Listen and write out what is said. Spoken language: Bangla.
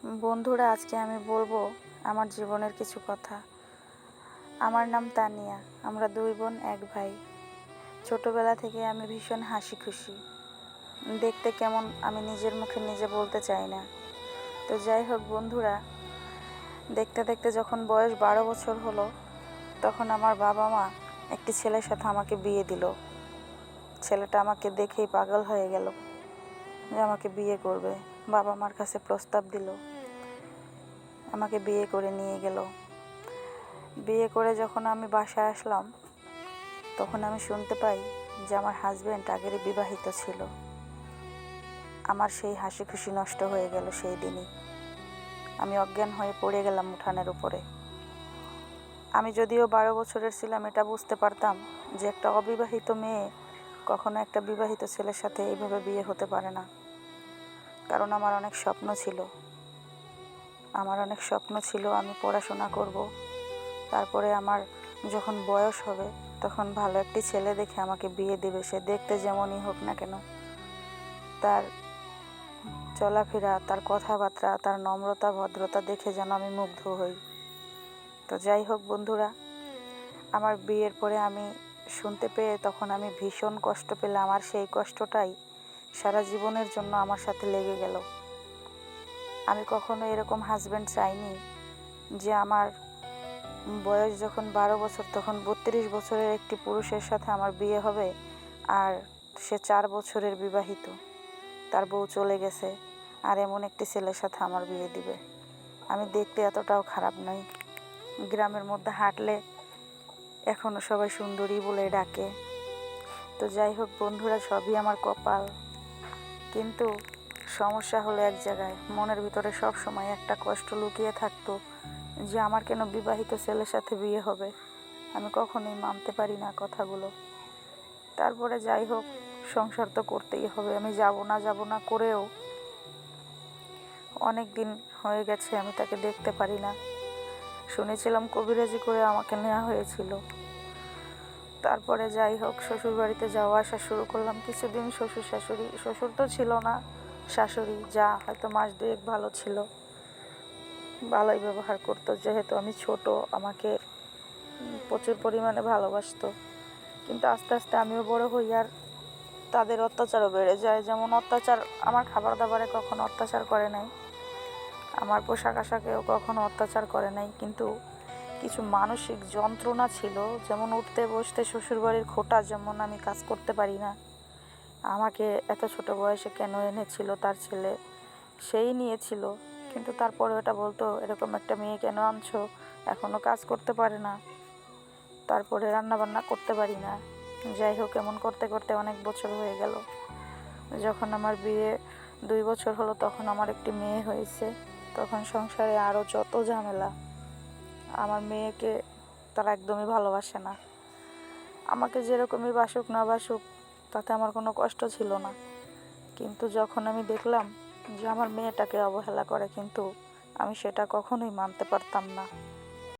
বন্ধুরা, আজকে আমি বলবো আমার জীবনের কিছু কথা। আমার নাম তানিয়া। আমরা দুই বোন এক ভাই। ছোটবেলা থেকে আমি ভীষণ হাসি খুশি। দেখতে কেমন আমি নিজের মুখে নিজে বলতে চাই না। তো যাই হোক বন্ধুরা, দেখতে দেখতে যখন বয়স 12 বছর হলো, তখন আমার বাবা মা একটি ছেলের সাথে আমাকে বিয়ে দিল। ছেলেটা আমাকে দেখেই পাগল হয়ে গেল যে আমাকে বিয়ে করবে। বাবা মার কাছে প্রস্তাব দিল, আমাকে বিয়ে করে নিয়ে গেল। বিয়ে করে যখন আমি বাসায় আসলাম, তখন আমি শুনতে পাই যে আমার হাজব্যান্ড আগেরই বিবাহিত ছিল। আমার সেই হাসি খুশি নষ্ট হয়ে গেল সেই দিনই। আমি অজ্ঞান হয়ে পড়ে গেলাম উঠানের উপরে। আমি যদিও 12 বছরের ছিলাম, এটা বুঝতে পারতাম যে একটা অবিবাহিত মেয়ে কখনো একটা বিবাহিত ছেলের সাথে এইভাবে বিয়ে হতে পারে না। কারণ আমার অনেক স্বপ্ন ছিল আমি পড়াশোনা করব। তারপরে আমার যখন বয়স হবে, তখন ভালো একটি ছেলে দেখে আমাকে বিয়ে দেবে। সে দেখতে যেমনই হোক না কেন, তার চলাফেরা, তার কথাবার্তা, তার নম্রতা ভদ্রতা দেখে যেন আমি মুগ্ধ হই। তো যাই হোক বন্ধুরা, আমার বিয়ের পরে আমি শুনতে পেয়ে তখন আমি ভীষণ কষ্ট পেলাম। আর সেই কষ্টটাই সারা জীবনের জন্য আমার সাথে লেগে গেল। আমি কখনো এরকম হাজব্যান্ড চাইনি যে আমার বয়স যখন 12 বছর, তখন 32 বছরের একটি পুরুষের সাথে আমার বিয়ে হবে। আর সে 4 বছরের বিবাহিত, তার বউ চলে গেছে, আর এমন একটি ছেলের সাথে আমার বিয়ে দিবে। আমি দেখতে এতটাও খারাপ নই। গ্রামের মধ্যে হাঁটলে এখনও সবাই সুন্দরী বলে ডাকে। তো যাই হোক বন্ধুরা, সবই আমার কপাল। কিন্তু সমস্যা হলো এক জায়গায়, মনের ভিতরে সব সময় একটা কষ্ট লুকিয়ে থাকতো যে আমার কেন বিবাহিত ছেলের সাথে বিয়ে হবে। আমি কখনোই মানতে পারি না কথাগুলো। তারপরে যাই হোক, সংসার তো করতেই হবে। আমি যাব না করেও অনেক দিন হয়ে গেছে আমি তাকে দেখতে পারি না। শুনেছিলাম কবিরাজি করে আমাকে নেওয়া হয়েছিল। তারপরে যাই হোক, শ্বশুরবাড়িতে যাওয়া আসা শুরু করলাম। কিছুদিন শ্বশুর তো ছিল না, শাশুড়ি যা হয়তো মাস দুয়েক ভালো ছিল, ভালোই ব্যবহার করতো। যেহেতু আমি ছোট, আমাকে প্রচুর পরিমাণে ভালোবাসতো। কিন্তু আস্তে আস্তে আমিও বড় হই, আর তাদের অত্যাচারও বেড়ে যায়। যেমন অত্যাচার, আমার খাবার দাবারে কখনো অত্যাচার করে নাই, আমার পোশাক আশাকেও কখনো অত্যাচার করে নাই। কিন্তু কিছু মানসিক যন্ত্রণা ছিল, যেমন উঠতে বসতে শ্বশুরবাড়ির খোটা, যেমন আমি কাজ করতে পারি না। আমাকে এত ছোট বয়সে কেন এনেছিল তার ছেলে, সেই নিয়েছিল। কিন্তু তারপরে ওটা বলতো, এরকম একটা মেয়ে কেন আনছো, এখনও কাজ করতে পারে না, তারপরে রান্নাবান্না করতে পারি না। যাই হোক, এমন করতে করতে অনেক বছর হয়ে গেল। যখন আমার বিয়ে 2 বছর হলো, তখন আমার একটি মেয়ে হয়েছে। তখন সংসারে আরও যত ঝামেলা। আমার মেয়েকে তারা একদমই ভালোবাসে না। আমাকে যেরকমই বাসুক না বাসুক, তাতে আমার কোনো কষ্ট ছিল না। কিন্তু যখন আমি দেখলাম যে আমার মেয়েটাকে অবহেলা করে, কিন্তু আমি সেটা কখনোই মানতে পারতাম না।